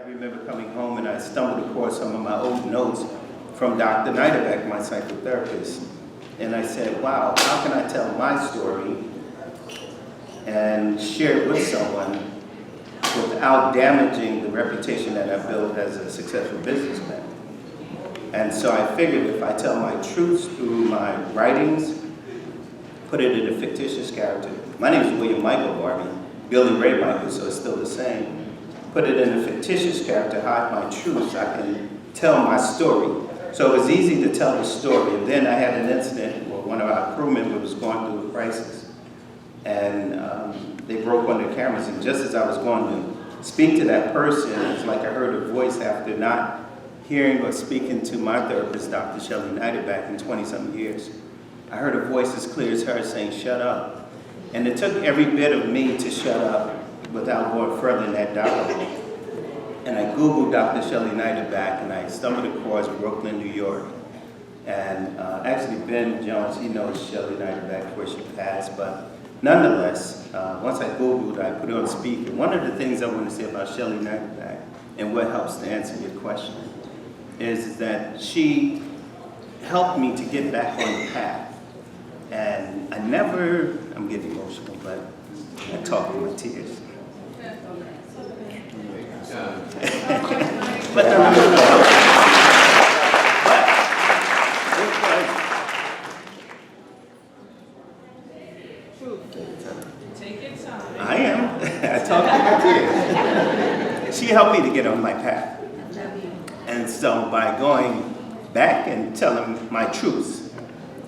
I remember coming home and I stumbled across some of my old notes from Dr. Niederbeck, my psychotherapist. And I said, wow, how can I tell my story and share it with someone without damaging the reputation that I've built as a successful businessman? And so I figured if I tell my truths through my writings, put it in a fictitious character. My name is William Michael Barbee, Billy Ray Michael, so it's still the same. Put it in a fictitious character, hide my truths, I can tell my story. So it was easy to tell the story. And then I had an incident where one of our crew members was going through a crisis. And they broke one of the cameras. And just as I was going to speak to that person, it's like I heard a voice after not hearing or speaking to my therapist, Dr. Shelley Niederbeck, in 20-some years. I heard a voice as clear as hers saying, shut up. And it took every bit of me to shut up without going further in that dialogue. And I Googled Dr. Shelley Niederbeck, and I stumbled across Brooklyn, New York. And actually, Ben Jones, he knows Shelley Niederbeck before she passed, but nonetheless, once I Googled, I put it on speaker. One of the things I want to say about Shelley Niederbeck, and what helps to answer your question, is that she helped me to get back on the path. And I never, I'm getting emotional, but I talk with my tears. But Take your time. I am. I talk with my tears. She helped me to get on my path. And so by going back and telling my truths,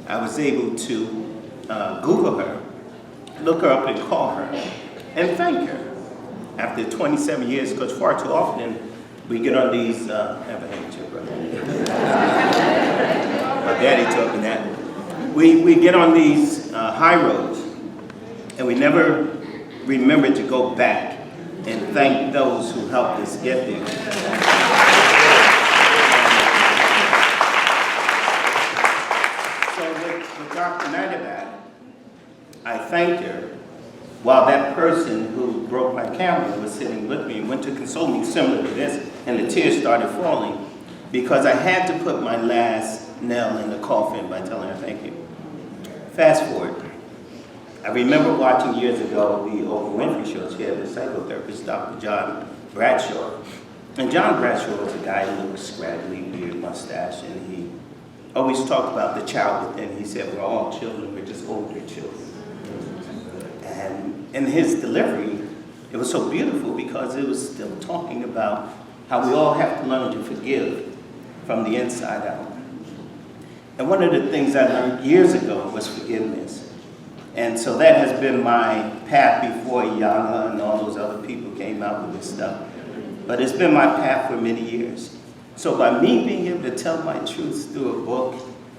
I was able to Google her, look her up and call her, and thank her. After 27 years, because far too often we get on these, have a handkerchief, brother. My daddy taught me that. We get on these high roads, and we never remember to go back and thank those who helped us get there. So with Dr. Niederbeck, I thanked her while that person who broke my camera was sitting with me and went to console me similar to this, and the tears started falling because I had to put my last nail in the coffin by telling her thank you. Fast forward. I remember watching years ago the Oprah Winfrey show. She had a psychotherapist, Dr. John Bradshaw. And John Bradshaw was a guy who looked scraggly, beard, mustache, and he always talked about the child within. He said, we're all children, we're just older children. And in his delivery, it was so beautiful because it was still talking about how we all have to learn to forgive from the inside out. And one of the things I learned years ago was forgiveness. And so that has been my path before Yana and all those other people came out with this stuff. But it's been my path for many years. So by me being able to tell my truths through a book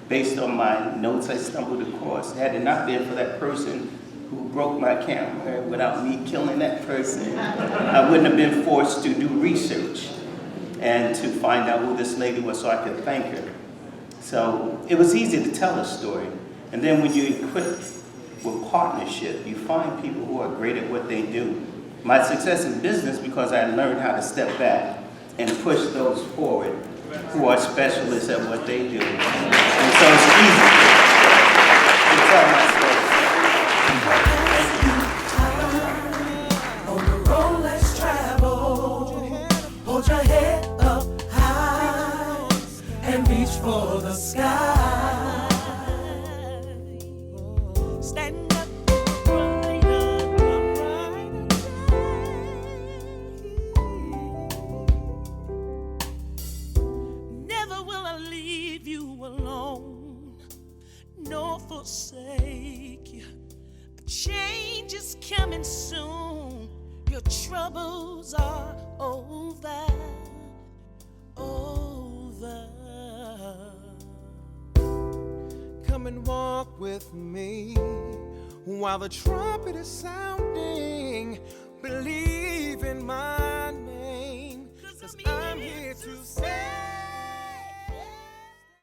based on my notes I stumbled across, had it not been for that person who broke my camera, without me killing that person, I wouldn't have been forced to do research and to find out who this lady was so I could thank her. So it was easy to tell a story. And then when you equip with partnership, you find people who are great at what they do. My success in business because I learned how to step back and push those forward who are specialists at what they do. And so it's easy to tell my story. On the road, let's travel. Hold your head up high and reach for the sky. Stand up, never will I leave you alone, nor forsake you. Change is coming soon. Your troubles are over. Come and walk with me while the trumpet is sounding. Believe in my name, 'cause I'm here to say